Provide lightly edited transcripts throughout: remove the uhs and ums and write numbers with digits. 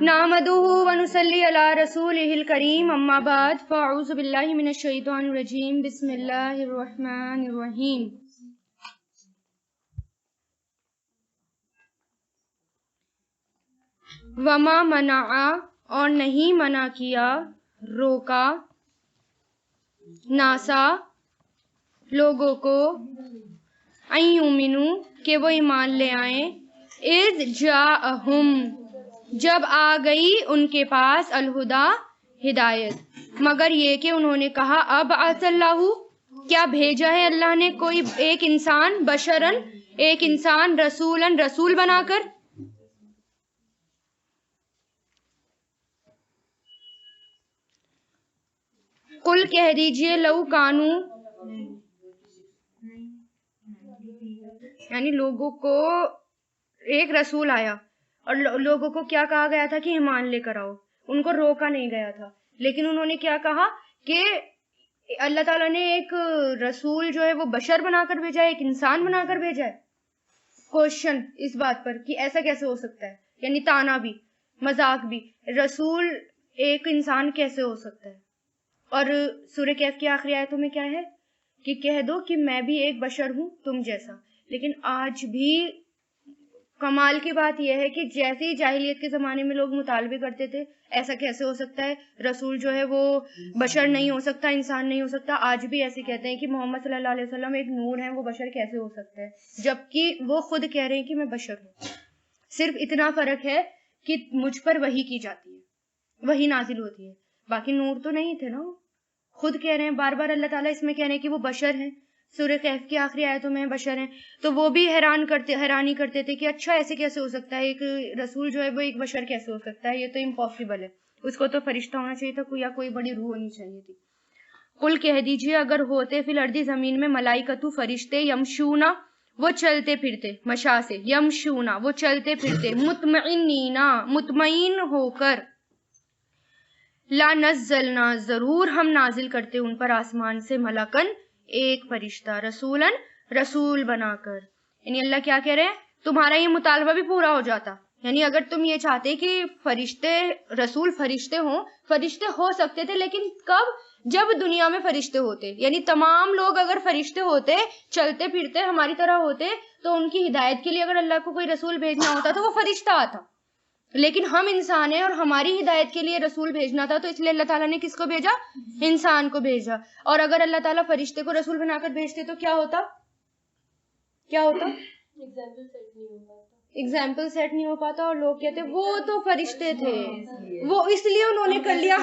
نحمدہ ونصلی علی رسولہ الکریم اما بعد فاعوذ باللہ من الشیطان الرجیم بسم اللہ الرحمن الرحیم وما منع اور نہیں منع کیا روکا ناسا لوگوں کو ان یؤمنوا کہ وہ ایمان لے آئیں اذ جاءہم جب آ گئی ان کے پاس الہدا ہدایت مگر یہ کہ انہوں نے کہا ابعث اللہ کیا بھیجا ہے اللہ نے کوئی ایک انسان بشرن ایک انسان رسولن رسول بنا کر قل کہہ دیجئے لو کانو یعنی لوگوں کو ایک رسول آیا اور لوگوں کو کیا کہا گیا تھا کہ ایمان لے کر آؤ ان کو روکا نہیں گیا تھا لیکن انہوں نے کیا کہا کہ اللہ تعالیٰ نے ایک رسول جو ہے وہ بشر بنا کر بھیجا ہے ایک انسان بنا کر بھیجا ہے کوشچن اس بات پر کہ ایسا کیسے ہو سکتا ہے یعنی تانا بھی مذاق بھی رسول ایک انسان کیسے ہو سکتا ہے اور سورہ کہف کی آخری آیتوں میں کیا ہے کہ کہہ دو کہ میں بھی ایک بشر ہوں تم جیسا لیکن آج بھی کمال کی بات یہ ہے کہ جیسے ہی جاہلیت کے زمانے میں لوگ مطالبے کرتے تھے ایسا کیسے ہو سکتا ہے رسول جو ہے وہ بشر نہیں ہو سکتا انسان نہیں ہو سکتا آج بھی ایسے کہتے ہیں کہ محمد صلی اللہ علیہ وسلم ایک نور ہے وہ بشر کیسے ہو سکتا ہے جبکہ وہ خود کہہ رہے ہیں کہ میں بشر ہوں صرف اتنا فرق ہے کہ مجھ پر وحی کی جاتی ہے وحی نازل ہوتی ہے باقی نور تو نہیں تھے نا خود کہہ رہے ہیں بار بار اللہ تعالیٰ اس میں کہہ رہے ہیں کہ وہ بشر ہیں سورہ کہف کی آخری آیتوں میں بشر ہیں تو وہ بھی حیرانی کرتے تھے کہ اچھا ایسے کیسے ہو سکتا ہے ایک رسول جو ہے وہ ایک بشر کیسے ہو سکتا ہے یہ تو امپاسبل ہے اس کو تو فرشتہ ہونا چاہیے تھا یا کوئی بڑی روح ہونی چاہیے تھی قل کہہ دیجئے اگر ہوتے فی الارض زمین میں ملائکۃ فرشتے یمشونا وہ چلتے پھرتے مشا سے یمشونا وہ چلتے پھرتے مطمئنینا مطمئن ہو کر لا نزلنا ضرور ہم نازل کرتے ان پر آسمان سے ملکن ایک فرشتہ رسولن رسول بنا کر یعنی اللہ کیا کہہ رہے ہیں تمہارا یہ مطالبہ بھی پورا ہو جاتا یعنی اگر تم یہ چاہتے کہ فرشتے رسول فرشتے ہوں فرشتے ہو سکتے تھے لیکن کب جب دنیا میں فرشتے ہوتے یعنی تمام لوگ اگر فرشتے ہوتے چلتے پھرتے ہماری طرح ہوتے تو ان کی ہدایت کے لیے اگر اللہ کو کوئی رسول بھیجنا ہوتا تو وہ فرشتہ آتا لیکن ہم انسان ہیں اور ہماری ہدایت کے لیے رسول بھیجنا تھا تو اس لیے اللہ تعالیٰ نے کس کو بھیجا انسان کو بھیجا اور اگر اللہ تعالیٰ فرشتے کو رسول بنا کر بھیجتے تو کیا ہوتا ایگزامپل سیٹ نہیں ہو پاتا اور لوگ کہتے وہ تو فرشتے تھے وہ اس لیے انہوں نے کر لیا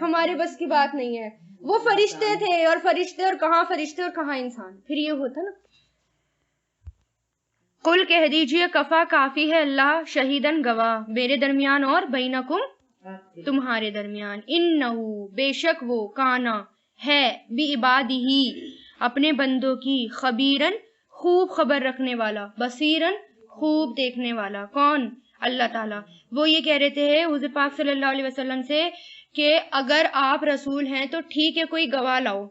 ہمارے بس کی بات نہیں ہے وہ فرشتے تھے اور فرشتے اور کہاں انسان پھر یہ ہوتا نا قل کہہ دیجئے کفا کافی ہے اللہ شہیدن گواہ میرے درمیان اور بینکم تمہارے درمیان انہو بے شک وہ کانا ہے بعبادہ اپنے بندوں کی خبیرن خوب خبر رکھنے والا بصیرن خوب دیکھنے والا کون اللہ تعالیٰ وہ یہ کہہ رہے تھے حضور پاک صلی اللہ علیہ وسلم سے کہ اگر آپ رسول ہیں تو ٹھیک ہے کوئی گواہ لاؤ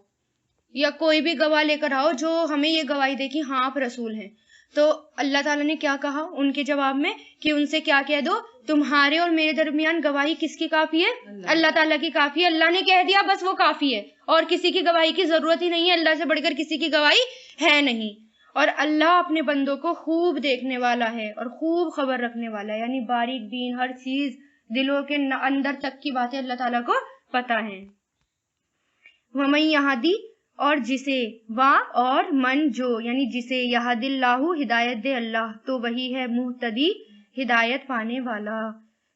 یا کوئی بھی گواہ لے کر آؤ جو ہمیں یہ گواہی دے کہ ہاں آپ رسول ہیں تو اللہ تعالیٰ نے کیا کہا ان کے جواب میں کہ ان سے کیا کہہ دو تمہارے اور میرے درمیان گواہی کس کی کافی ہے اللہ تعالیٰ کی کافی ہے اللہ نے کہہ دیا بس وہ کافی ہے اور کسی کی گواہی کی ضرورت ہی نہیں ہے اللہ سے بڑھ کر کسی کی گواہی ہے نہیں اور اللہ اپنے بندوں کو خوب دیکھنے والا ہے اور خوب خبر رکھنے والا ہے یعنی باریک بین ہر چیز دلوں کے اندر تک کی باتیں اللہ تعالیٰ کو پتہ ہیں وَمَن يَهْدِ اور جسے اور من جو یعنی جسے یہد اللہ ہدایت دے اللہ تو وہی ہے مہتدی ہدایت پانے والا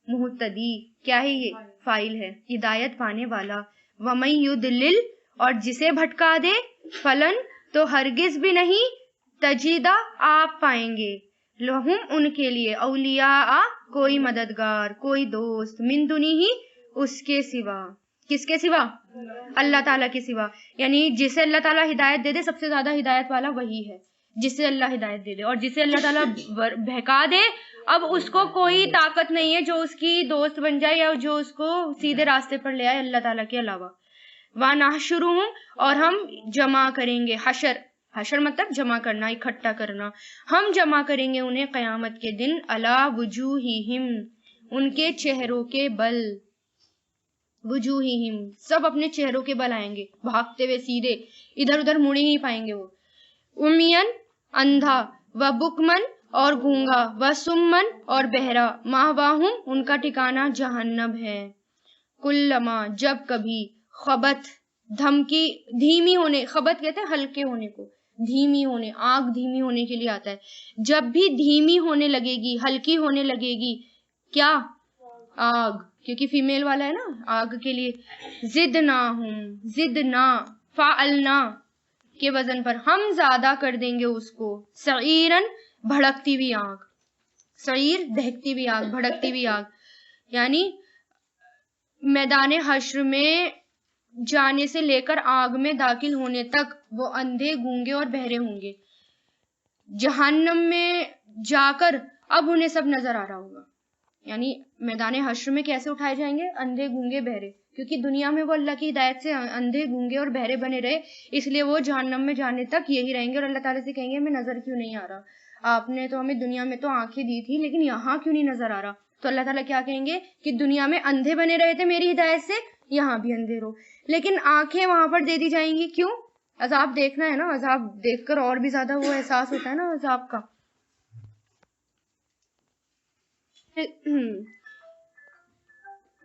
مہتدی کیا ہے یہ فاعل ہے ہدایت پانے والا ومن یضلل اور جسے بھٹکا دے فلن تو ہرگز بھی نہیں تجیدہ آپ پائیں گے لہم ان کے لیے اولیاء کوئی مددگار کوئی دوست من دونہ اس کے سوا کس کے سوا اللہ تعالیٰ کے سوا یعنی جسے اللہ تعالیٰ ہدایت دے دے سب سے زیادہ ہدایت والا وہی ہے جسے اللہ ہدایت دے دے اور جسے اللہ تعالیٰ بہکا دے اب اس کو کوئی طاقت نہیں ہے جو اس کی دوست بن جائے یا جو اس کو سیدھے راستے پر لے آئے اللہ تعالیٰ کے علاوہ وَنَحْشُرُهُمْ اور ہم جمع کریں گے حشر مطلب جمع کرنا اکٹھا کرنا ہم جمع کریں گے انہیں قیامت کے دن علی وجوہہم ان کے چہروں کے بل، وجوہہم سب اپنے چہروں کے بل آئیں گے، بھاگتے ہوئے سیدھے، ادھر ادھر مڑ ہی نہیں پائیں گے وہ، امین اندھا، و بکمن اور گونگا، و سمن اور بہرا، ماہواہم ان کا ٹھکانہ جہنم ہے، کلما جب کبھی، خبت دھمکی دھیمی ہونے، خبت کہتے ہیں ہلکے ہونے کو، دھیمی ہونے، آگ دھیمی ہونے کے لیے آتا ہے، جب بھی دھیمی ہونے لگے گی، ہلکی ہونے لگے گی، کیا؟ آگ، کیونکہ فیمیل والا ہے نا آگ کے لیے، زدنا فعلنا کے وزن پر، ہم زیادہ کر دیں گے اس کو، سعیرن بھڑکتی ہوئی آگ، سعیر دہکتی ہوئی آگ، بھڑکتی ہوئی آگ، یعنی میدان حشر میں جانے سے لے کر آگ میں داخل ہونے تک وہ اندھے، گونگے اور بہرے ہوں گے، جہنم میں جا کر اب انہیں سب نظر آ رہا ہوگا، یعنی میدان حشر میں کیسے اٹھائے جائیں گے؟ اندھے، گونگے، بہرے، کیونکہ دنیا میں وہ اللہ کی ہدایت سے اندھے، گونگے اور بہرے بنے رہے، اس لیے وہ جہنم میں جانے تک یہی رہیں گے، اور اللہ تعالیٰ سے کہیں گے ہمیں نظر کیوں نہیں آ رہا، آپ نے تو ہمیں دنیا میں تو آنکھیں دی تھی لیکن یہاں کیوں نہیں نظر آ رہا؟ تو اللہ تعالیٰ کیا کہیں گے کہ دنیا میں اندھے بنے رہے تھے میری ہدایت سے، یہاں بھی اندھے رہو، لیکن آنکھیں وہاں پر دے دی جائیں گی، کیوں؟ عذاب دیکھنا ہے نا، عذاب دیکھ کر اور بھی زیادہ وہ احساس ہوتا ہے نا عذاب کا۔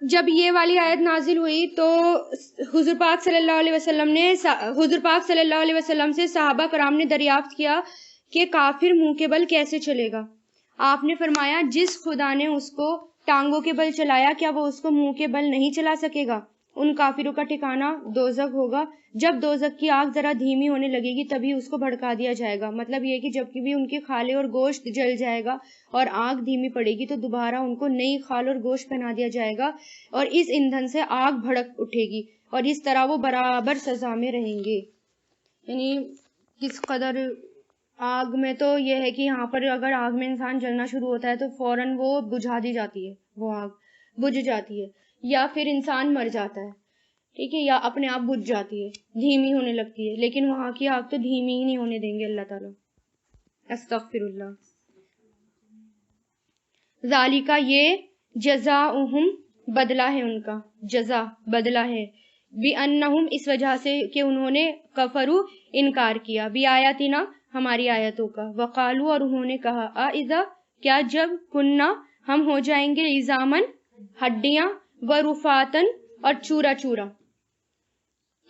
جب یہ والی آیت نازل ہوئی تو حضور پاک صلی اللہ علیہ وسلم سے صحابہ کرام نے دریافت کیا کہ کافر منہ کے بل کیسے چلے گا؟ آپ نے فرمایا جس خدا نے اس کو ٹانگوں کے بل چلایا کیا وہ اس کو منہ کے بل نہیں چلا سکے گا؟ ان کافروں کا ٹھکانہ دوزخ ہوگا، جب دوزخ کی آگ ذرا دھیمی ہونے لگے گی تبھی اس کو بھڑکا دیا جائے گا، مطلب یہ کہ جب بھی ان کے کھالے اور گوشت جل جائے گا اور آگ دھیمی پڑے گی تو دوبارہ ان کو نئی کھال اور گوشت پہنا دیا جائے گا اور اس ایندھن سے آگ بھڑک اٹھے گی اور اس طرح وہ برابر سزا میں رہیں گے۔ یعنی کس قدر آگ میں تو یہ ہے کہ یہاں پر اگر آگ میں انسان جلنا شروع ہوتا ہے تو فوراً وہ بجھا دی جاتی ہے، وہ آگ بجھ جاتی ہے، یا پھر انسان مر جاتا ہے، ٹھیک ہے، یا اپنے آپ بجھ جاتی ہے، دھیمی ہونے لگتی ہے، لیکن وہاں کی آگ تو دھیمی ہی نہیں ہونے دیں گے اللہ تعالیٰ، استغفر اللہ۔ ذالکہ یہ جزاؤہم بدلہ ہے، ان کا جزا بدلہ ہے، بِأَنَّهُمْ اس وجہ سے کہ انہوں نے کفروا انکار کیا، بِآیاتنا ہماری آیتوں کا، وقالوا اور انہوں نے کہا اذا کیا جب کننا ہم ہو جائیں گے عظامن ہڈیاں ورفاتن اور چورا چورا،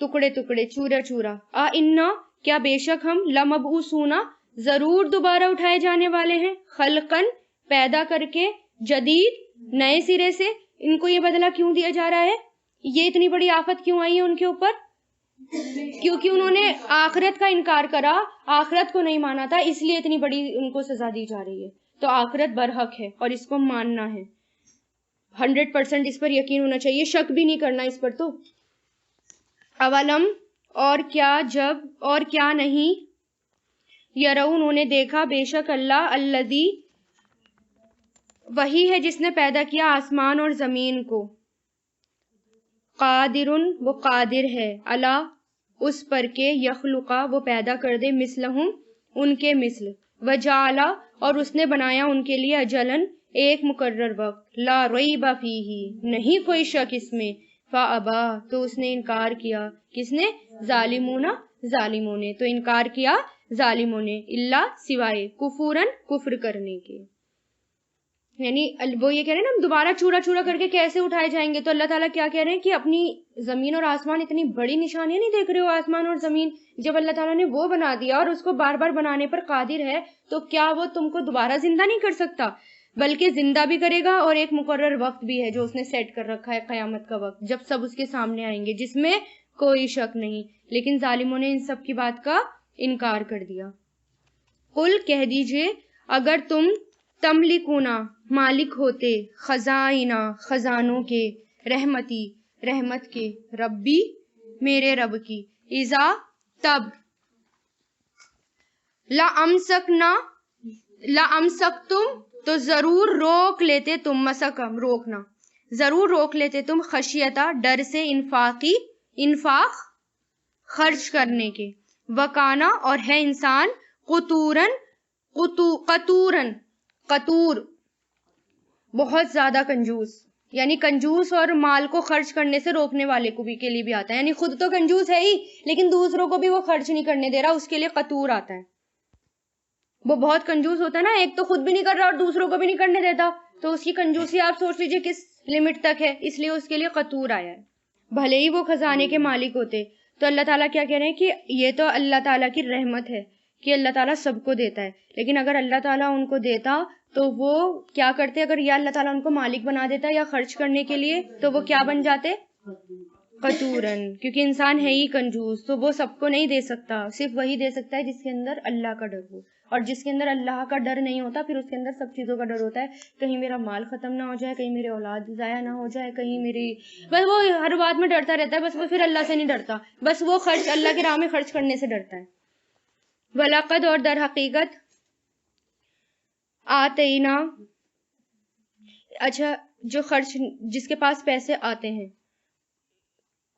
ٹکڑے ٹکڑے، چورا چورا، انا کیا بے شک ہم لمبعوثون ضرور دوبارہ اٹھائے جانے والے ہیں، خلقن پیدا کر کے، جدید نئے سرے سے، ان کو یہ بدلہ کیوں دیا جا رہا ہے؟ یہ اتنی بڑی آفت کیوں آئی ہے ان کے اوپر؟ کیونکہ انہوں نے آخرت کا انکار کرا، آخرت کو نہیں مانا تھا، اس لیے اتنی بڑی ان کو سزا دی جا رہی ہے۔ تو آخرت برحق ہے اور اس کو ماننا ہے، 100% اس پر یقین ہونا چاہیے، شک بھی نہیں کرنا اس پر۔ تو اولم اور کیا جب اور کیا نہیں، یرون انہوں نے دیکھا، بے شک اللہ الذی وہی ہے جس نے پیدا کیا آسمان اور زمین کو، قادرن وہ قادر ہے، اللہ اس پر کے، یخلقا وہ پیدا کر دے، مثلہم ان کے مثل، وجعلا اور اس نے بنایا ان کے لیے، اجلن ایک مقرر وقت، لا ریب فیہ نہیں کوئی شک اس میں، فابا تو اس نے انکار کیا، کس نے؟ ظالمون ظالموں نے، تو انکار کیا ظالموں نے، اللہ سوائے کفورن کفر کرنے کے، یعنی وہ یہ کہہ رہے ہیں نا ہم دوبارہ چورا چورا کر کے کیسے اٹھائے جائیں گے، تو اللہ تعالیٰ کیا کہہ رہے ہیں کہ اپنی زمین اور آسمان اتنی بڑی نشانیاں نہیں دیکھ رہے ہو؟ آسمان اور زمین جب اللہ تعالیٰ نے وہ بنا دیا اور اس کو بار بار بنانے پر قادر ہے تو کیا وہ تم کو دوبارہ زندہ نہیں کر سکتا؟ بلکہ زندہ بھی کرے گا، اور ایک مقرر وقت بھی ہے جو اس نے سیٹ کر رکھا ہے، قیامت کا وقت، جب سب اس کے سامنے آئیں گے، جس میں کوئی شک نہیں، لیکن ظالموں نے ان سب کی بات کا انکار کر دیا۔ قل کہہ دیجئے اگر تم تملکونا مالک ہوتے، خزائنہ خزانوں کے، رحمتی رحمت کے، ربی میرے رب کی، اذا تب، لَأَمْسَكْتُمْ تو ضرور روک لیتے تم، مسکم روکنا، ضرور روک لیتے تم، خشیتا ڈر سے، انفاق خرچ کرنے کے، وکانا اور ہے انسان، قطور بہت زیادہ کنجوس، یعنی کنجوس اور مال کو خرچ کرنے سے روکنے والے کو بھی کے لیے بھی آتا ہے، یعنی خود تو کنجوس ہے ہی لیکن دوسروں کو بھی وہ خرچ نہیں کرنے دے رہا، اس کے لیے قطور آتا ہے. وہ بہت کنجوس ہوتا ہے نا، ایک تو خود بھی نہیں کر رہا اور دوسروں کو بھی نہیں کرنے دیتا، تو اس کی کنجوسی آپ سوچ لیجئے کس لمٹ تک ہے، اس لیے اس کے لیے قطور آیا ہے. بھلے ہی وہ خزانے کے مالک ہوتے. تو اللہ تعالیٰ کیا کہہ رہے ہیں کہ یہ تو اللہ تعالیٰ کی رحمت ہے کہ اللہ تعالیٰ سب کو دیتا ہے، لیکن اگر اللہ تعالیٰ ان کو دیتا تو وہ کیا کرتے؟ اگر یا اللہ تعالیٰ ان کو مالک بنا دیتا یا خرچ کرنے کے لیے تو وہ کیا بن جاتے؟ قطورن. کیونکہ انسان ہے ہی کنجوس، تو وہ سب کو نہیں دے سکتا، صرف وہی دے سکتا ہے جس کے اندر اللہ کا ڈر ہو، اور جس کے اندر اللہ کا ڈر نہیں ہوتا پھر اس کے اندر سب چیزوں کا ڈر ہوتا ہے، کہیں میرا مال ختم نہ ہو جائے، کہیں میری اولاد ضائع نہ ہو جائے، کہیں میری، بس وہ ہر بات میں ڈرتا رہتا ہے، بس وہ پھر اللہ سے نہیں ڈرتا، بس وہ خرچ اللہ کی راہ میں خرچ کرنے سے ڈرتا ہے. وَلَقَدْ اور در حقیقت آتینا، اچھا جو خرچ، جس کے پاس پیسے آتے ہیں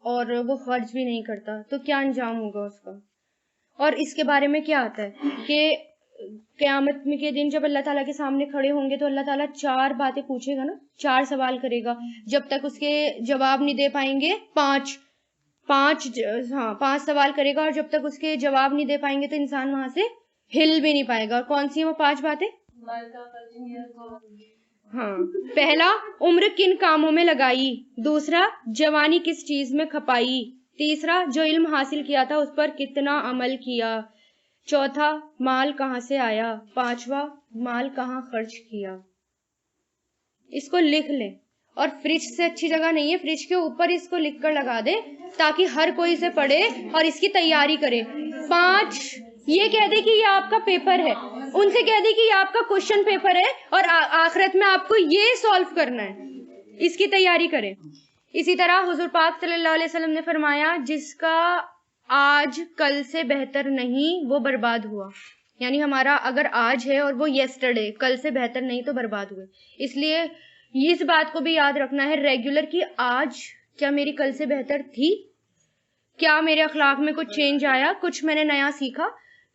اور وہ خرچ بھی نہیں کرتا تو کیا انجام ہوگا اس کا. اور اس کے بارے میں کیا آتا ہے کہ قیامت میں کے دن جب اللہ تعالیٰ کے سامنے کھڑے ہوں گے تو اللہ تعالیٰ 4 باتیں پوچھے گا نا، 4 سوال کرے گا، جب تک اس کے جواب نہیں دے پائیں گے 5 سوال کرے گا، اور جب تک اس کے جواب نہیں دے پائیں گے تو انسان وہاں سے ہل بھی نہیں پائے گا. اور کون سی ہیں وہ 5 باتیں؟ ہاں، پہلا عمر کن کاموں میں لگائی، دوسرا جوانی کس چیز میں کھپائی، تیسرا جو علم حاصل کیا تھا اس پر کتنا عمل کیا، چوتھا مال کہاں سے آیا، پانچواں مال کہاں خرچ کیا. اس کو لکھ لیں، اور فریج سے اچھی جگہ نہیں ہے، فریج کے اوپر اس کو لکھ کر لگا دے تاکہ ہر کوئی اسے پڑھے اور اس کی تیاری کرے. 5 یہ کہہ دے کہ یہ آپ کا پیپر ہے، ان سے کہہ دے کہ یہ آپ کا کوشچن پیپر ہے اور آخرت میں آپ کو یہ سالو کرنا ہے، اس کی تیاری کریں. اسی طرح حضور پاک صلی اللہ علیہ وسلم نے فرمایا جس کا آج کل سے بہتر نہیں وہ برباد ہوا، یعنی ہمارا اگر آج ہے اور وہ یسٹرڈے کل سے بہتر نہیں تو برباد ہوئے. اس لیے اس بات کو بھی یاد رکھنا ہے ریگولر کہ آج کیا میری کل سے بہتر تھی، کیا میرے اخلاق میں کچھ چینج آیا، کچھ میں نے نیا سیکھا،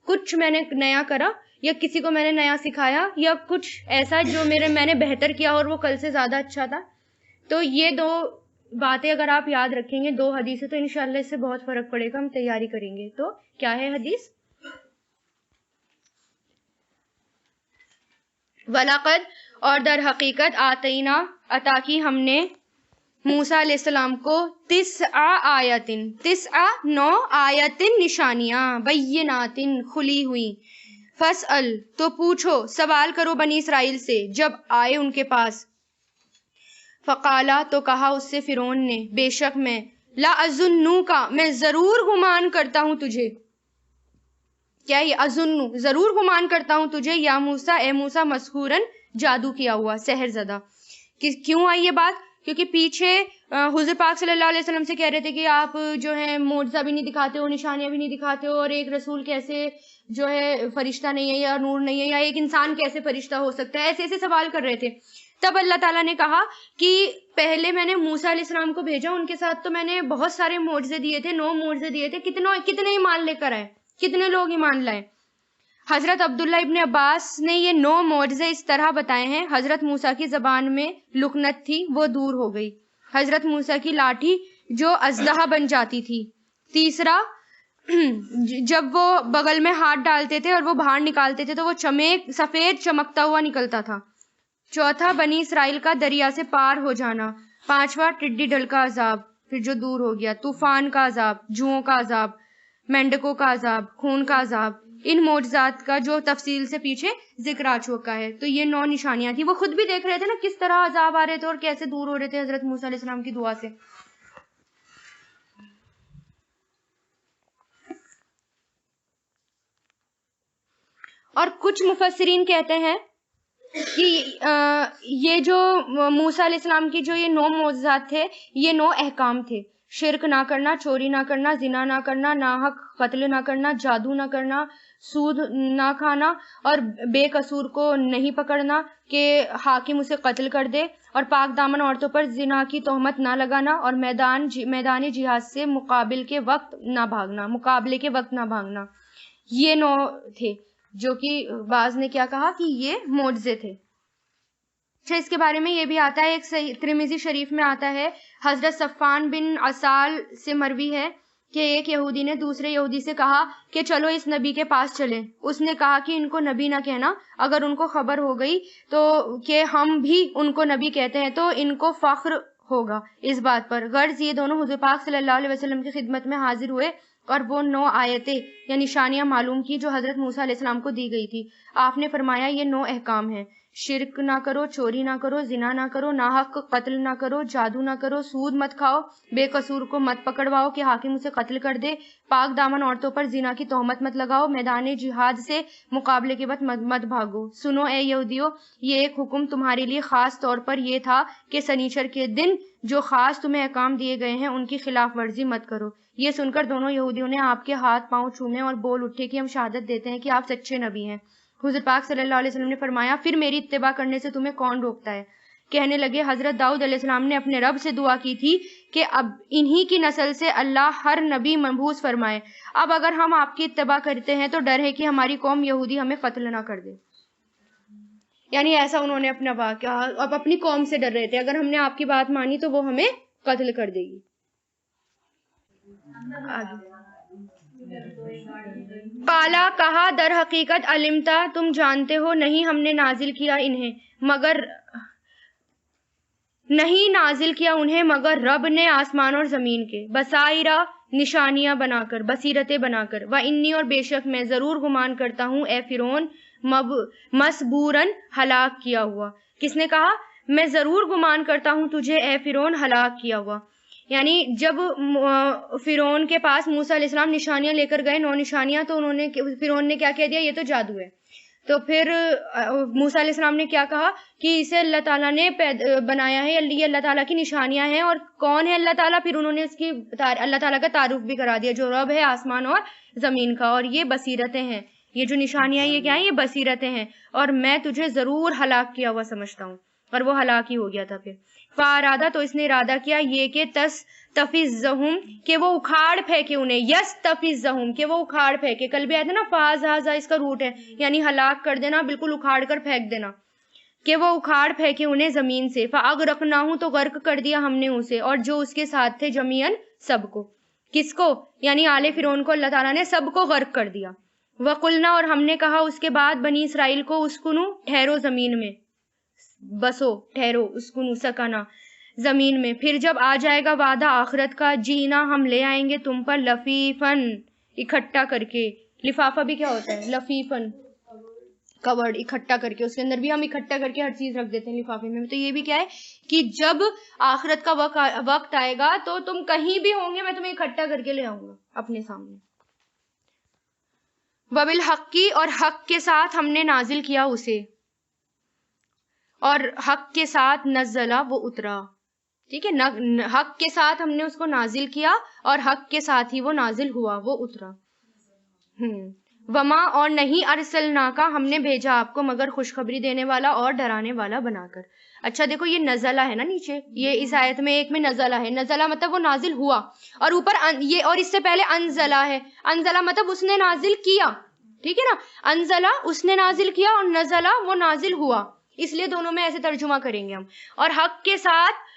کچھ میں نے نیا کرا، یا کسی کو میں نے نیا سکھایا، یا کچھ ایسا جو میں نے بہتر کیا اور وہ کل سے زیادہ اچھا تھا. تو یہ 2 باتیں اگر آپ یاد رکھیں گے، 2 حدیثیں، تو انشاءاللہ اس سے بہت فرق پڑے گا. ہم تیاری کریں گے. تو کیا ہے حدیث؟ وَلَقَدْ اور در حقیقت آتینا عطا کی ہم نے موسیٰ علیہ السلام کو 9 آیتن نشانیاں، بیناتن کھلی ہوئی، فَاسْأَلْ تو پوچھو، سوال کرو بنی اسرائیل سے جب آئے ان کے پاس. فقالا تو کہا اس سے فرعون نے، بے شک میں، لَأَظُنُّکَ میں ضرور گمان کرتا ہوں تجھے. کیا یہ اظنو، ضرور گمان کرتا ہوں تجھے، یا موسیٰ اے موسیٰ، مسحورن جادو کیا ہوا، سحر زدہ. کیوں آئی یہ بات؟ کیونکہ پیچھے حضور پاک صلی اللہ علیہ وسلم سے کہہ رہے تھے کہ آپ جو ہے معجزہ بھی نہیں دکھاتے ہو، نشانیاں بھی نہیں دکھاتے ہو، اور ایک رسول کیسے جو ہے فرشتہ نہیں ہے یا نور نہیں ہے، یا ایک انسان کیسے فرشتہ ہو سکتا ہے، ایسے سوال کر رہے تھے. تب اللہ تعالیٰ نے کہا کہ پہلے میں نے موسیٰ علیہ السلام کو بھیجا، ان کے ساتھ تو میں نے بہت سارے معجزے دیے تھے، 9 معجزے دیے تھے، کتنے ایمان لے کر آئے، کتنے لوگ ایمان لائے. حضرت عبداللہ ابن عباس نے یہ 9 معجزے اس طرح بتائے ہیں. حضرت موسیٰ کی زبان میں لکنت تھی، وہ دور ہو گئی. حضرت موسیٰ کی لاٹھی جو اژدہا بن جاتی تھی. تیسرا، جب وہ بغل میں ہاتھ ڈالتے تھے اور وہ باہر نکالتے تھے تو وہ سفید چمکتا ہوا نکلتا تھا. چوتھا، بنی اسرائیل کا دریا سے پار ہو جانا. پانچواں، ٹڈی دل کا عذاب، پھر جو دور ہو گیا. طوفان کا عذاب، جوؤں کا عذاب، مینڈکوں کا عذاب، خون کا عذاب. ان معجزات کا جو تفصیل سے پیچھے ذکر آ چکا ہے. تو یہ 9 نشانیاں تھیں. وہ خود بھی دیکھ رہے تھے نا کس طرح عذاب آ رہے تھے اور کیسے دور ہو رہے تھے حضرت موسیٰ علیہ السلام کی دعا سے. اور کچھ مفسرین کہتے ہیں کہ یہ جو موسیٰ علیہ السلام کی جو یہ 9 معجزات تھے، یہ 9 احکام تھے. شرک نہ کرنا، چوری نہ کرنا، زنا نہ کرنا، ناحق قتل نہ کرنا، جادو نہ کرنا، سود نہ کھانا، اور بے قصور کو نہیں پکڑنا کہ حاکم اسے قتل کر دے، اور پاک دامن عورتوں پر زنا کی تہمت نہ لگانا، اور میدان جہاد سے مقابلے کے وقت نہ بھاگنا. یہ 9 تھے جو کہ بعض نے کیا کہا کہ یہ معجزے تھے. اچھا اس کے بارے میں یہ بھی آتا ہے، ایک صحیح ترمذی شریف میں آتا ہے، حضرت صفان بن عسال سے مروی ہے کہ ایک یہودی نے دوسرے یہودی سے کہا کہ چلو اس نبی کے پاس چلیں. اس نے کہا کہ ان کو نبی نہ کہنا، اگر ان کو خبر ہو گئی تو کہ ہم بھی ان کو نبی کہتے ہیں تو ان کو فخر ہوگا اس بات پر. غرض یہ دونوں حضور پاک صلی اللہ علیہ وسلم کی خدمت میں حاضر ہوئے اور وہ 9 آیتیں یا نشانیاں معلوم کی جو حضرت موسیٰ علیہ السلام کو دی گئی تھی. آپ نے فرمایا یہ 9 احکام ہیں: شرک نہ کرو، چوری نہ کرو، زنا نہ کرو، ناحق قتل نہ کرو، جادو نہ کرو، سود مت کھاؤ، بے قصور کو مت پکڑواؤ کہ حاکم اسے قتل کر دے، پاک دامن عورتوں پر زنا کی تہمت مت لگاؤ، میدان جہاد سے مقابلے کے وقت مت بھاگو. سنو اے یہودیو، یہ ایک حکم تمہارے لیے خاص طور پر یہ تھا کہ سنیچر کے دن جو خاص تمہیں احکام دیے گئے ہیں ان کی خلاف ورزی مت کرو. یہ سن کر دونوں یہودیوں نے آپ کے ہاتھ پاؤں چومے اور بول اٹھے کہ ہم شہادت دیتے ہیں کہ آپ سچے نبی ہیں. حضور پاک صلی اللہ علیہ وسلم نے فرمایا پھر میری اتباع کرنے سے تمہیں کون روکتا ہے؟ کہنے لگے حضرت داؤد علیہ السلام نے اپنے رب سے دعا کی تھی کہ اب انہی کی نسل سے اللہ ہر نبی مبعوث فرمائے. اب اگر ہم آپ کی اتباع کرتے ہیں تو ڈر ہے کہ ہماری قوم یہودی ہمیں قتل نہ کر دے. یعنی ایسا انہوں نے اپنا واقعہ اب اپنی قوم سے ڈر رہے تھے، اگر ہم نے آپ کی بات مانی تو وہ ہمیں قتل کر دے گی. قالا کہا در حقیقت علمتا تم جانتے ہو نہیں ہم نے نازل کیا مگر رب نے آسمان اور زمین کے بصائرہ نشانیاں بنا کر، بصیرتیں بنا کر، وانی اور بے شک میں ضرور گمان کرتا ہوں اے فرعون مسبوراً ہلاک کیا ہوا. کس نے کہا؟ میں ضرور گمان کرتا ہوں تجھے اے فرعون ہلاک کیا ہوا. یعنی جب فرعون کے پاس موسیٰ علیہ السلام نشانیاں لے کر گئے، 9 نشانیاں، تو فرعون نے کیا کہہ دیا؟ یہ تو جادو ہے. تو پھر موسیٰ علیہ السلام نے کیا کہا کہ اسے اللہ تعالیٰ نے بنایا ہے، یہ اللہ تعالیٰ کی نشانیاں ہیں. اور کون ہے اللہ تعالیٰ؟ پھر انہوں نے اس کی اللہ تعالیٰ کا تعارف بھی کرا دیا جو رب ہے آسمان اور زمین کا. اور یہ بصیرتیں ہیں، یہ جو نشانیاں یہ کیا ہیں؟ یہ بصیرتیں ہیں. اور میں تجھے ضرور ہلاک کیا ہوا سمجھتا ہوں. اور وہ ہلاک ہی ہو گیا تھا. پھر فارادہ تو اس نے ارادہ کیا یہ کہ تستفزہم کہ وہ اکھاڑ پھینکے انہیں، یستفزہم کہ وہ اکھاڑ پھینکے. کل بھی آیا تھا نا فازازا اس کا روٹ ہے، یعنی ہلاک کر دینا، بالکل اکھاڑ کر پھینک دینا، کہ وہ اکھاڑ پھینکے انہیں زمین سے. فاغرقناہ تو غرق کر دیا ہم نے اسے اور جو اس کے ساتھ تھے، جمیعاً سب کو. کس کو؟ یعنی آل فرعون کو اللہ تعالیٰ نے سب کو غرق کر دیا. وقلنا اور ہم نے کہا اس کے بعد بنی اسرائیل کو اسکنو ٹھہرو زمین میں، بسو ٹھہرو، اسکنو سکنا زمین میں. پھر جب آ جائے گا وعدہ آخرت کا، جینا ہم لے آئیں گے تم پر لفیفن اکٹھا کر کے. لفافہ بھی کیا ہوتا ہے؟ لفیفن کورڈ، اکٹھا کر کے. اس کے اندر بھی ہم اکٹھا کر کے ہر چیز رکھ دیتے ہیں لفافے میں. تو یہ بھی کیا ہے کہ جب آخرت کا وقت آئے گا تو تم کہیں بھی ہوں گے میں تمہیں اکٹھا کر کے لے آؤں گا اپنے سامنے. وبالحقی اور حق کے ساتھ ہم نے نازل کیا اسے، اور حق کے ساتھ نزلہ وہ اترا. ٹھیک ہے، حق کے ساتھ ہم نے اس کو نازل کیا اور حق کے ساتھ ہی وہ نازل ہوا، وہ اترا. وما اور نہیں ارسلنا کا ہم نے بھیجا آپ کو مگر خوشخبری دینے والا اور ڈرانے والا بنا کر. اچھا دیکھو یہ نزلہ ہے نا نیچے، یہ اس آیت میں ایک میں نزلہ ہے. نزلہ مطلب وہ نازل ہوا، اور اوپر یہ اور اس سے پہلے انزلہ ہے. انزلہ مطلب اس نے نازل کیا. ٹھیک ہے نا، انزلہ اس نے نازل کیا اور نزلہ وہ نازل ہوا. اس لیے دونوں میں ایسے ترجمہ کریں گے ہم. اور حق کے ساتھ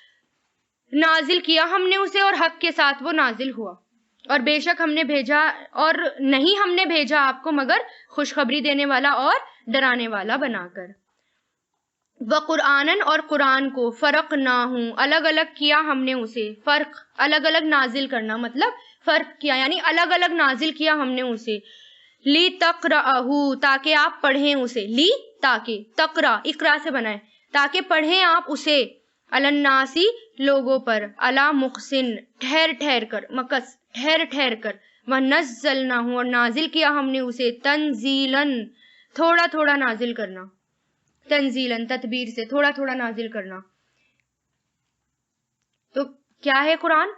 نازل کیا ہم نے اسے اور حق کے ساتھ وہ نازل ہوا. اور بے شک ہم نے بھیجا اور نہیں ہم نے بھیجا آپ کو مگر خوشخبری دینے والا اور ڈرانے والا بنا کر. وقرآنن اور قرآن کو فرقناہ الگ الگ کیا ہم نے اسے. فرق الگ الگ نازل کرنا مطلب فرق کیا، یعنی الگ الگ نازل کیا ہم نے اسے. لی تقرأہ تاکہ آپ پڑھیں اسے. لی تاکہ، تقرا اقرا سے بنائے، تاکہ پڑھیں آپ اسے. الناسی لوگوں پر، علی مقسن ٹھہر ٹھہر کر، مقص ٹھہر ٹھہر کر. وَنَزَّلْنَاهُ اور نازل کیا ہم نے اسے. تنزیلاً تھوڑا تھوڑا نازل کرنا. تنزیلاً تدبیر سے تھوڑا تھوڑا نازل کرنا. تو کیا ہے قرآن؟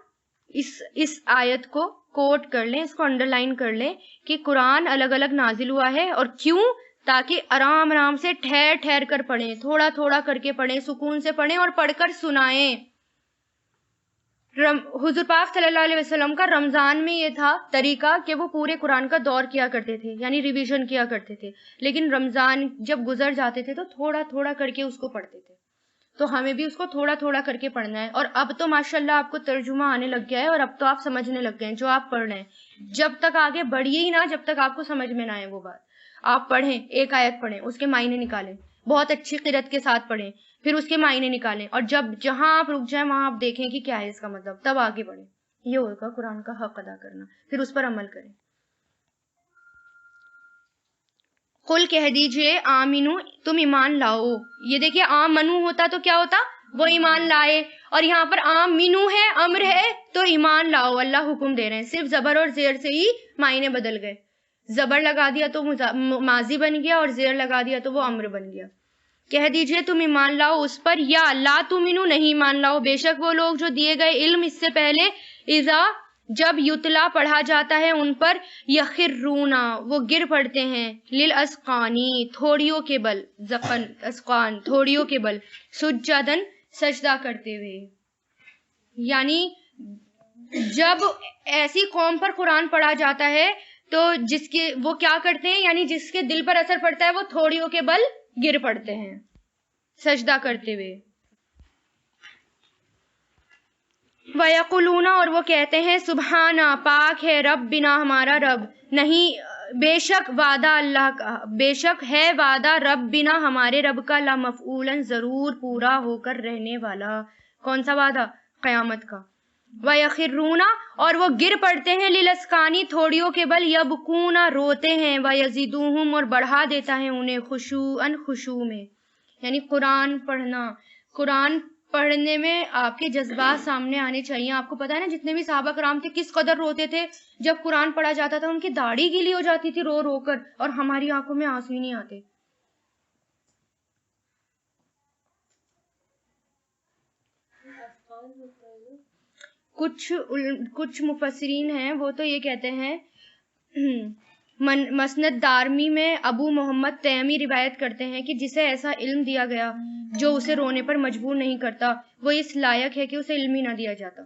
اس آیت کو کوٹ کر لیں، اس کو انڈر لائن کر لیں کہ قرآن الگ الگ نازل ہوا ہے. اور کیوں؟ تاکہ آرام آرام سے ٹھہر ٹھہر کر پڑھیں، تھوڑا تھوڑا کر کے پڑھیں، سکون سے پڑھیں اور پڑھ کر سنائیں. حضور پاک صلی اللہ علیہ وسلم کا رمضان میں یہ تھا طریقہ کہ وہ پورے قرآن کا دور کیا کرتے تھے، یعنی ریویژن کیا کرتے تھے. لیکن رمضان جب گزر جاتے تھے تو تھوڑا تھوڑا کر کے اس کو پڑھتے تھے. تو ہمیں بھی اس کو تھوڑا تھوڑا کر کے پڑھنا ہے. اور اب تو ماشاءاللہ آپ کو ترجمہ آنے لگ گیا ہے اور اب تو آپ سمجھنے لگ گئے ہیں جو آپ پڑھ رہے ہیں. جب تک آگے بڑھیے ہی نہ جب تک آپ کو سمجھ میں نہ آئے وہ بات. آپ پڑھیں، ایک آیت پڑھیں، اس کے معنی نکالیں، بہت اچھی قرأت کے ساتھ پڑھیں، پھر اس کے معنی نکالیں، اور جہاں آپ رک جائیں وہاں آپ دیکھیں کہ کیا ہے اس کا مطلب، تب آگے بڑھیں. یہ ہوگا قرآن کا حق ادا کرنا، پھر اس پر عمل کریں. قل کہہ دیجئے آمینو، تم ایمان لاؤ. یہ دیکھیے آمنو ہوتا تو کیا ہوتا؟ وہ ایمان لائے. اور یہاں پر آمینو ہے، امر ہے، تو ایمان لاؤ، اللہ حکم دے رہے ہیں. صرف زبر اور زیر سے ہی معنی بدل گئے. زبر لگا دیا تو ماضی بن گیا اور زیر لگا دیا تو وہ امر بن گیا. کہہ دیجئے تم ایمان لاؤ اس پر، یا لا تؤمنو، نہیں ایمان لاؤ، بے شک وہ لوگ جو دیے گئے علم اس سے پہلے، اذا جب یتلا پڑھا جاتا ہے ان پر، یخرونا وہ گر پڑتے ہیں، للاذقانی تھوڑیوں کے بل، زقن اذقان تھوڑیوں کے بل، سجدن سجدہ کرتے ہوئے. یعنی جب ایسی قوم پر قرآن پڑھا جاتا ہے تو جس کے وہ کیا کرتے ہیں، یعنی جس کے دل پر اثر پڑتا ہے وہ تھوڑیوں کے بل گر پڑتے ہیں سجدہ کرتے ہوئے. وَيَقُولُونَ اور وہ کہتے ہیں، سبحانہ پاک ہے، رب بنا ہمارا رب، نہیں بے شک وعدہ اللہ کا، بے شک ہے وعدہ رب بنا ہمارے رب کا، لَمَفْعُولًا ضرور پورا ہو کر رہنے والا. کون سا وعدہ؟ قیامت کا. وَيَخِرُّونَ اور وہ گر پڑتے ہیں، لِلْأَذْقَانِ تھوڑیوں کے بل، یبکون روتے ہیں، وَيَزِيدُهُمْ اور بڑھا دیتا ہے انہیں، خشوعاً خشوع میں. یعنی قرآن پڑھنا، قرآن پڑھنے میں آپ کے جذبات سامنے آنے چاہیے. آپ کو پتا ہے نا جتنے بھی صحابہ کرام تھے کس قدر روتے تھے جب قرآن پڑھا جاتا تھا، ان کی داڑھی گیلی ہو جاتی تھی رو رو کر، اور ہماری آنکھوں میں آنسو ہی نہیں آتے. کچھ مفسرین ہیں وہ تو یہ کہتے ہیں، مسند دارمی میں ابو محمد تیمی روایت کرتے ہیں کہ جسے ایسا علم دیا گیا جو اسے رونے پر مجبور نہیں کرتا، وہ اس لائق ہے کہ اسے علم ہی نہ دیا جاتا.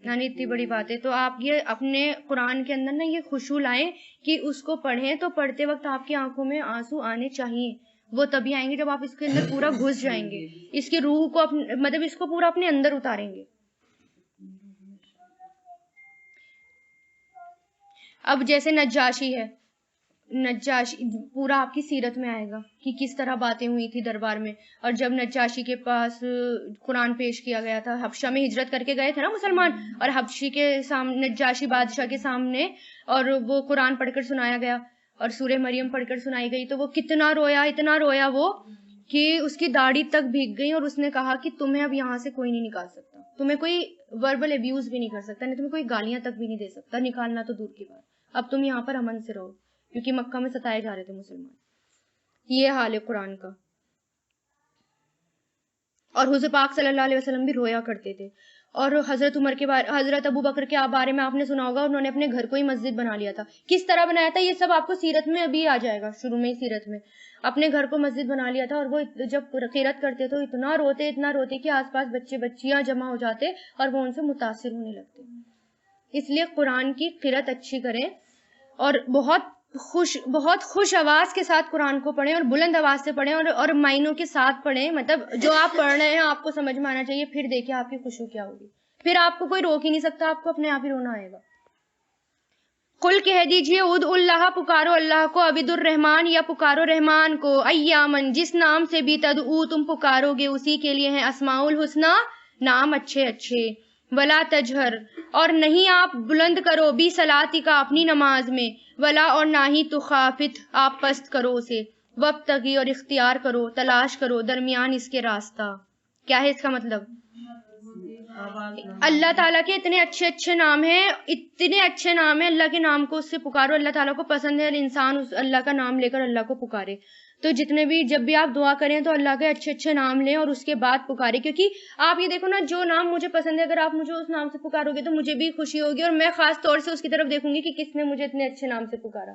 یعنی اتنی بڑی بات ہے. تو آپ یہ اپنے قرآن کے اندر نا یہ خشوع لائیں کہ اس کو پڑھیں تو پڑھتے وقت آپ کی آنکھوں میں آنسو آنے چاہیے. وہ تبھی آئیں گے جب آپ اس کے اندر پورا گھس جائیں گے، اس کی روح کو مطلب اس کو پورا اپنے اندر اتاریں گے. اب جیسے نجاشی ہے، نجاشی پورا آپ کی سیرت میں آئے گا کہ کس طرح باتیں ہوئی تھی دربار میں. اور جب نجاشی کے پاس قرآن پیش کیا گیا تھا، حبشہ میں ہجرت کر کے گئے تھے نا مسلمان، اور حبشی کے سامنے، نجاشی بادشاہ کے سامنے، اور وہ قرآن پڑھ کر سنایا گیا اور سورہ مریم پڑھ کر سنائی گئی، تو وہ کتنا رویا، اتنا رویا وہ کہ اس کی داڑھی تک بھیگ گئی. اور اس نے کہا کہ تمہیں اب یہاں سے کوئی نہیں نکال سکتا، تمہیں کوئی وربل ابیوز بھی نہیں کر سکتا، نہیں تمہیں کوئی گالیاں تک بھی نہیں دے سکتا، نکالنا تو دور کی بات، اب تم یہاں پر امن سے رہو، کیونکہ مکہ میں ستائے جا رہے تھے مسلمان. یہ حال ہے قرآن کا. اور حضور پاک صلی اللہ علیہ وسلم بھی رویا کرتے تھے. اور حضرت عمر کے بارے، حضرت ابو بکر کے بارے میں آپ نے سنا ہوگا، انہوں نے اپنے گھر کو ہی مسجد بنا لیا تھا. کس طرح بنایا تھا یہ سب آپ کو سیرت میں ابھی آ جائے گا، شروع میں ہی سیرت میں اپنے گھر کو مسجد بنا لیا تھا. اور وہ جب قرات کرتے تو اتنا روتے کہ آس پاس بچے بچیاں جمع ہو جاتے اور وہ ان سے متاثر ہونے لگتے. اس لیے قرآن کی قرات اچھی کریں اور بہت خوش آواز کے ساتھ قرآن کو پڑھیں، اور بلند آواز سے پڑھیں، اور معنوں کے ساتھ پڑھیں. مطلب جو آپ پڑھ رہے ہیں آپ کو سمجھ میں آنا چاہیے، پھر دیکھیں آپ کی خشوع کیا ہوگی، پھر آپ کو کوئی روک ہی نہیں سکتا، آپ کو اپنے آپ ہی رونا آئے گا. قل کہہ دیجئے ادعوا اللہ، پکارو اللہ کو، عبد الرحمن یا پکارو رحمان کو، ایامن جس نام سے بھی تدعو تم پکارو گے اسی کے لیے ہیں اسماء الحسنی، نام اچھے اچھے. ولا تجہر اور نہیں آپ بلند کرو، بھی صلاتی کا اپنی نماز میں، ولا اور نہ ہی تخافت آپ پست کرو اسے، وابتغی اور اختیار کرو، تلاش کرو درمیان اس کے راستہ. کیا ہے اس کا مطلب؟ اللہ تعالیٰ کے اتنے اچھے اچھے نام ہیں، اتنے اچھے نام ہیں، اللہ کے نام کو اس سے پکارو. اللہ تعالیٰ کو پسند ہے انسان اس اللہ کا نام لے کر اللہ کو پکارے. تو جتنے بھی جب بھی آپ دعا کریں تو اللہ کے اچھے اچھے نام لیں اور اس کے بعد پکاریں، کیونکہ آپ یہ دیکھو نا، جو نام مجھے پسند ہے اگر آپ مجھے اس نام سے پکارو گے تو مجھے بھی خوشی ہوگی، اور میں خاص طور سے اس کی طرف دیکھوں گی کہ کس نے مجھے اتنے اچھے نام سے پکارا.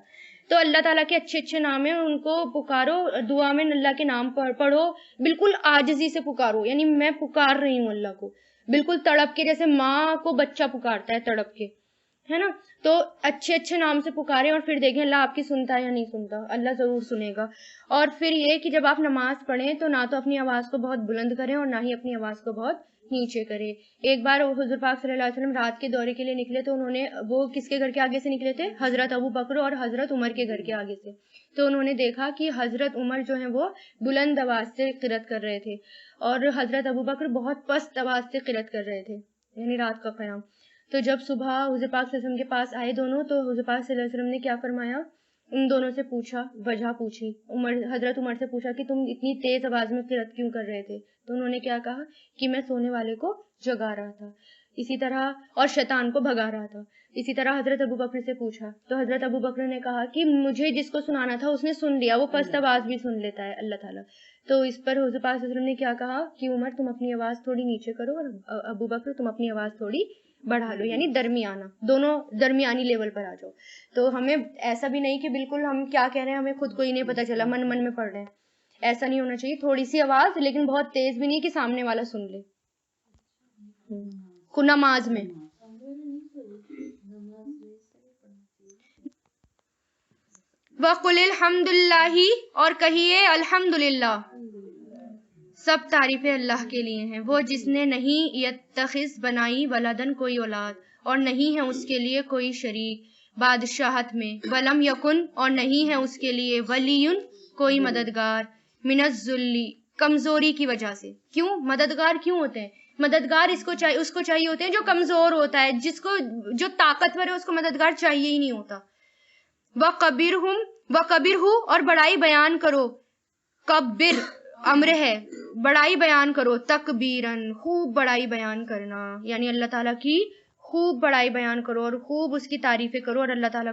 تو اللہ تعالیٰ کے اچھے اچھے نام ہیں، ان کو پکارو، دعا میں اللہ کے نام پڑھو، بالکل عاجزی سے پکارو. یعنی میں پکار رہی ہوں اللہ کو بالکل تڑپ کے، جیسے ماں کو بچہ پکارتا ہے تڑپ کے، ہے نا. تو اچھے اچھے نام سے پکارے اور پھر دیکھیں اللہ آپ کی سنتا ہے یا نہیں سنتا. اللہ ضرور سنے گا. اور پھر یہ کہ جب آپ نماز پڑھیں تو نہ تو اپنی آواز کو بہت بلند کریں اور نہ ہی اپنی آواز کو بہت نیچے کرے. ایک بار حضور پاک صلی اللہ علیہ وسلم رات کے دورے کے لیے نکلے تو انہوں نے, وہ کس کے گھر کے آگے سے نکلے تھے؟ حضرت ابو بکر اور حضرت عمر کے گھر کے آگے سے. تو انہوں نے دیکھا کہ حضرت عمر جو ہیں وہ بلند آواز سے قرات کر رہے تھے اور حضرت ابو بکر بہت پست آواز سے قرات کر رہے تھے, یعنی رات کا قیام. تو جب صبح حضور پاک صلی اللہ علیہ وسلم کے پاس آئے دونوں, تو حضور پاک صلی اللہ علیہ وسلم نے کیا فرمایا؟ ان دونوں سے پوچھا, وجہ پوچھی. حضرت عمر سے پوچھا کہ تم اتنی تیز آواز میں قرات کیوں کر رہے تھے؟ تو انہوں نے کیا کہا کہ میں سونے والے کو جگا رہا تھا. اسی طرح اور شیطان کو بھگا رہا تھا. اسی طرح حضرت ابو بکر سے پوچھا تو حضرت ابو بکر نے کہا کہ مجھے جس کو سنانا تھا اس نے سن لیا, وہ پست آواز بھی سن لیتا ہے اللہ تعالیٰ. تو اس پر حضور پاک صلی اللہ علیہ وسلم نے کیا کہا کہ عمر تم اپنی آواز تھوڑی نیچے کرو اور ابو بکر تم اپنی آواز تھوڑی بڑھا لو, یعنی درمیانہ, دونوں درمیانی لیول پر آ جاؤ. تو ہمیں ایسا بھی نہیں کہ بالکل ہم کیا کہہ رہے ہیں ہمیں خود کو ہی نہیں پتا چلا, من میں پڑھ رہے ہیں, ایسا نہیں ہونا چاہیے. تھوڑی سی آواز لیکن بہت تیز بھی نہیں کہ سامنے والا سن لے. نماز میں وَقُلِ الْحَمْدُ لِلَّهِ, اور کہیے الحمدللہ, سب تعریفیں اللہ کے لیے ہیں, وہ جس نے نہیں یتخذ بنائی ولدن کوئی اولاد, اور نہیں ہے اس کے لیے کوئی شریک بادشاہت میں, ولم یکن, اور نہیں ہے اس کے لیے ولیٌ کوئی مددگار, من الذل, کمزوری کی وجہ سے. کیوں مددگار کیوں ہوتے ہیں؟ مددگار اس کو چاہیے ہوتے ہیں جو کمزور ہوتا ہے, جو طاقتور ہے اس کو مددگار چاہیے ہی نہیں ہوتا. وَقَبِرْهُ, اور بڑائی بیان کرو, کبر امر ہے, بڑائی بیان کرو, تکبیرن, خوب بڑائی بیان کرنا, یعنی اللہ تعالیٰ کی خوب بڑائی بیان کرو اور خوب اس کی تعریفیں کرو اور اللہ تعالیٰ